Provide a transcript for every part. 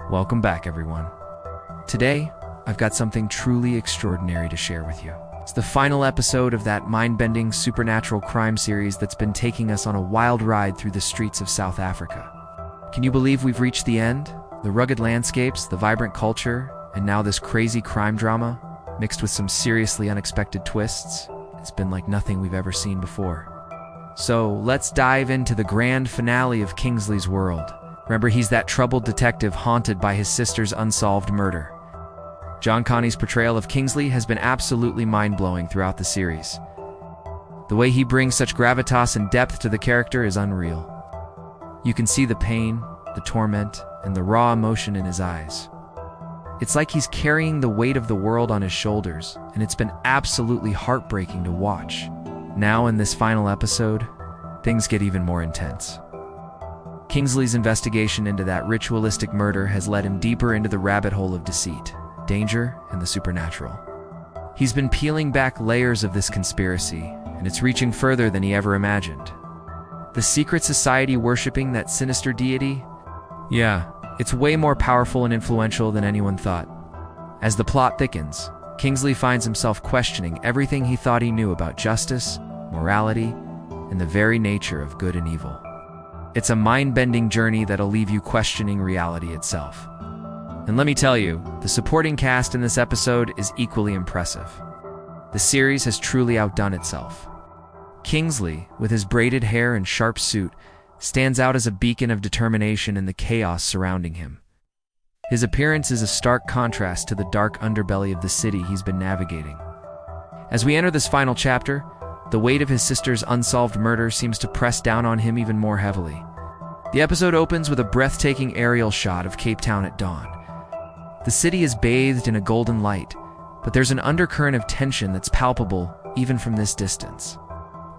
Welcome back, everyone. Today, I've got something truly extraordinary to share with you. It's the final episode of that mind-bending supernatural crime series that's been taking us on a wild ride through the streets of South Africa. Can you believe we've reached the end? The rugged landscapes, the vibrant culture, and now this crazy crime drama, mixed with some seriously unexpected twists. It's been like nothing we've ever seen before. So let's dive into the grand finale of Kingsley's world. Remember, he's that troubled detective haunted by his sister's unsolved murder. John Connie's portrayal of Kingsley has been absolutely mind-blowing throughout the series. The way he brings such gravitas and depth to the character is unreal. You can see the pain, the torment, and the raw emotion in his eyes. It's like he's carrying the weight of the world on his shoulders, and it's been absolutely heartbreaking to watch. Now, in this final episode, things get even more intense. Kingsley's investigation into that ritualistic murder has led him deeper into the rabbit hole of deceit, danger, and the supernatural. He's been peeling back layers of this conspiracy, and it's reaching further than he ever imagined. The secret society worshipping that sinister deity? Yeah, it's way more powerful and influential than anyone thought. As the plot thickens, Kingsley finds himself questioning everything he thought he knew about justice, morality, and the very nature of good and evil. It's a mind-bending journey that'll leave you questioning reality itself. And let me tell you, the supporting cast in this episode is equally impressive. The series has truly outdone itself. Kingsley, with his braided hair and sharp suit, stands out as a beacon of determination in the chaos surrounding him. His appearance is a stark contrast to the dark underbelly of the city he's been navigating. As we enter this final chapter, the weight of his sister's unsolved murder seems to press down on him even more heavily. The episode opens with a breathtaking aerial shot of Cape Town at dawn. The city is bathed in a golden light, but there's an undercurrent of tension that's palpable even from this distance.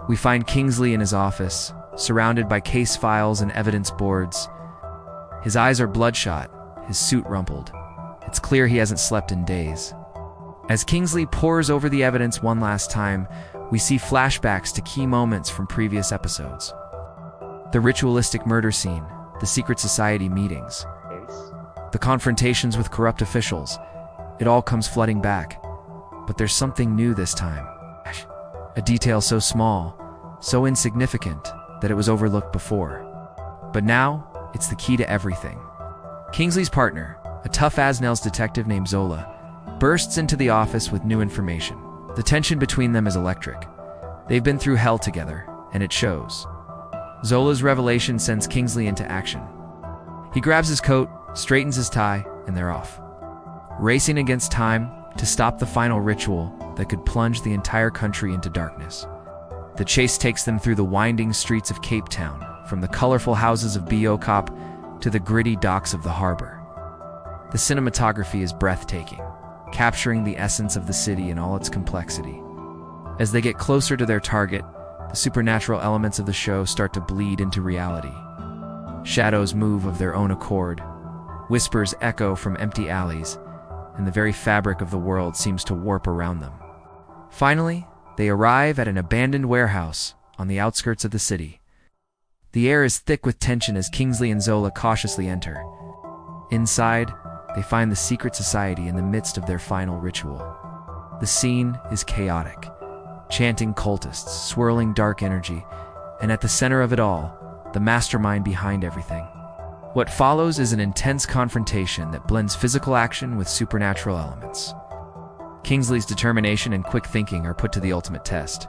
We find Kingsley in his office, surrounded by case files and evidence boards. His eyes are bloodshot, his suit rumpled. It's clear he hasn't slept in days. As Kingsley pores over the evidence one last time, we see flashbacks to key moments from previous episodes. The ritualistic murder scene, the secret society meetings, the confrontations with corrupt officials, it all comes flooding back. But there's something new this time. A detail so small, so insignificant, that it was overlooked before. But now, it's the key to everything. Kingsley's partner, a tough as-nails detective named Zola, bursts into the office with new information. The tension between them is electric. They've been through hell together, and it shows. Zola's revelation sends Kingsley into action. He grabs his coat, straightens his tie, and they're off. Racing against time to stop the final ritual that could plunge the entire country into darkness. The chase takes them through the winding streets of Cape Town, from the colorful houses of Biokop to the gritty docks of the harbor. The cinematography is breathtaking, capturing the essence of the city in all its complexity. As they get closer to their target, the supernatural elements of the show start to bleed into reality. Shadows move of their own accord, whispers echo from empty alleys, and the very fabric of the world seems to warp around them. Finally, they arrive at an abandoned warehouse on the outskirts of the city. The air is thick with tension as Kingsley and Zola cautiously enter. Inside, they find the secret society in the midst of their final ritual. The scene is chaotic. Chanting cultists, swirling dark energy, and at the center of it all, the mastermind behind everything. What follows is an intense confrontation that blends physical action with supernatural elements. Kingsley's determination and quick thinking are put to the ultimate test,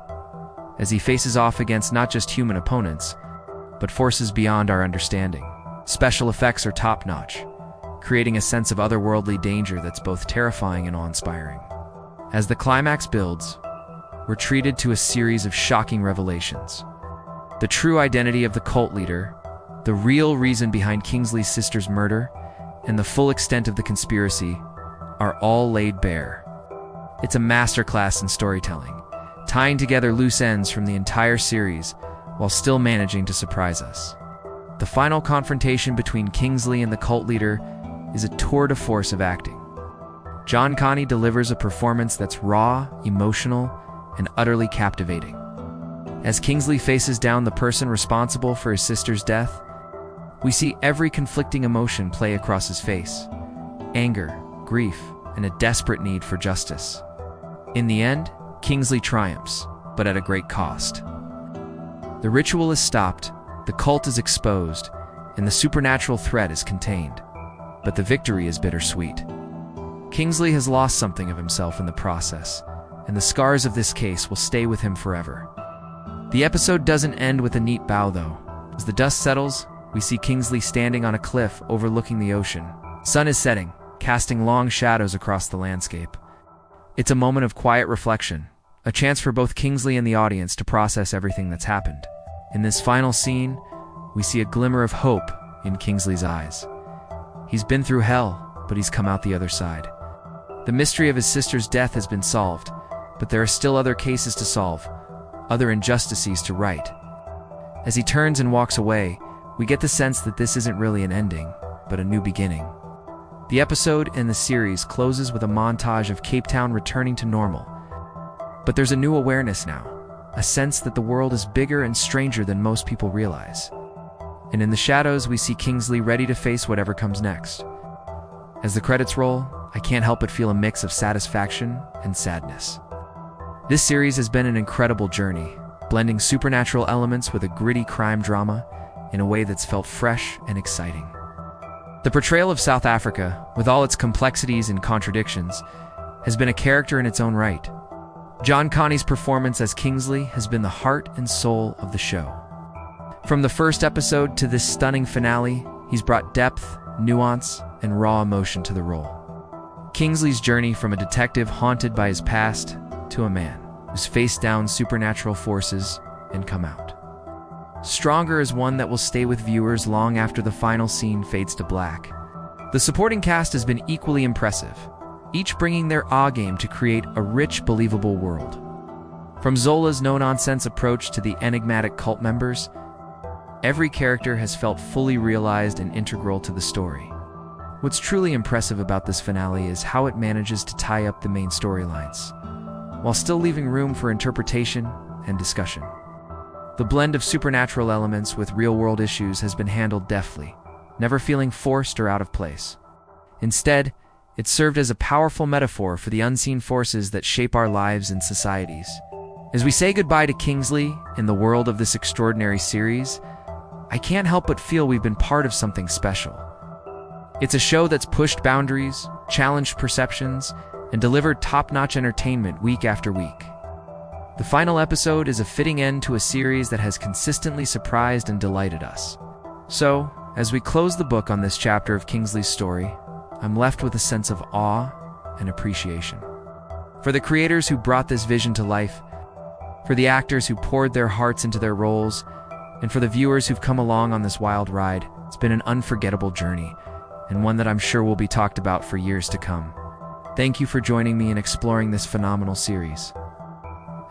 as he faces off against not just human opponents, but forces beyond our understanding. Special effects are top-notch, creating a sense of otherworldly danger that's both terrifying and awe-inspiring. As the climax builds, we're treated to a series of shocking revelations. The true identity of the cult leader, the real reason behind Kingsley's sister's murder, and the full extent of the conspiracy are all laid bare. It's a masterclass in storytelling, tying together loose ends from the entire series while still managing to surprise us. The final confrontation between Kingsley and the cult leader is a tour de force of acting. John Connie delivers a performance that's raw, emotional, and utterly captivating. As Kingsley faces down the person responsible for his sister's death, We see every conflicting emotion play across his face: anger, grief, and a desperate need for justice. In the end, Kingsley triumphs, but at a great cost. The ritual is stopped, the cult is exposed, and the supernatural threat is contained. But the victory is bittersweet. Kingsley has lost something of himself in the process, and the scars of this case will stay with him forever. The episode doesn't end with a neat bow, though. As the dust settles, we see Kingsley standing on a cliff overlooking the ocean. Sun is setting, casting long shadows across the landscape. It's a moment of quiet reflection, a chance for both Kingsley and the audience to process everything that's happened. In this final scene, we see a glimmer of hope in Kingsley's eyes. He's been through hell, but he's come out the other side. The mystery of his sister's death has been solved, but there are still other cases to solve, other injustices to right. As he turns and walks away, we get the sense that this isn't really an ending, but a new beginning. The episode in the series closes with a montage of Cape Town returning to normal. But there's a new awareness now, a sense that the world is bigger and stranger than most people realize. And in the shadows, we see Kingsley ready to face whatever comes next. As the credits roll, I can't help but feel a mix of satisfaction and sadness. This series has been an incredible journey, blending supernatural elements with a gritty crime drama in a way that's felt fresh and exciting. The portrayal of South Africa, with all its complexities and contradictions, has been a character in its own right. John Connie's performance as Kingsley has been the heart and soul of the show. From the first episode to this stunning finale, he's brought depth, nuance, and raw emotion to the role. Kingsley's journey from a detective haunted by his past to a man who's faced down supernatural forces and come out stronger is one that will stay with viewers long after the final scene fades to black. The supporting cast has been equally impressive, each bringing their A game to create a rich, believable world. From Zola's no-nonsense approach to the enigmatic cult members, every character has felt fully realized and integral to the story. What's truly impressive about this finale is how it manages to tie up the main storylines, while still leaving room for interpretation and discussion. The blend of supernatural elements with real-world issues has been handled deftly, never feeling forced or out of place. Instead, it served as a powerful metaphor for the unseen forces that shape our lives and societies. As we say goodbye to Kingsley in the world of this extraordinary series, I can't help but feel we've been part of something special. It's a show that's pushed boundaries, challenged perceptions, and delivered top-notch entertainment week after week. The final episode is a fitting end to a series that has consistently surprised and delighted us. So, as we close the book on this chapter of Kingsley's story, I'm left with a sense of awe and appreciation. For the creators who brought this vision to life, for the actors who poured their hearts into their roles, and for the viewers who've come along on this wild ride, it's been an unforgettable journey, and one that I'm sure will be talked about for years to come. Thank you for joining me in exploring this phenomenal series.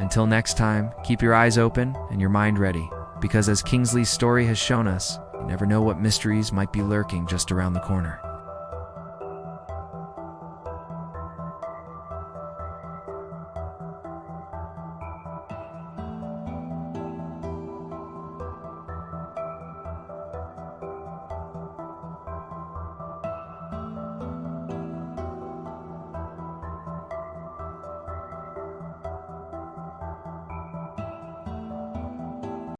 Until next time, keep your eyes open and your mind ready, because as Kingsley's story has shown us, you never know what mysteries might be lurking just around the corner.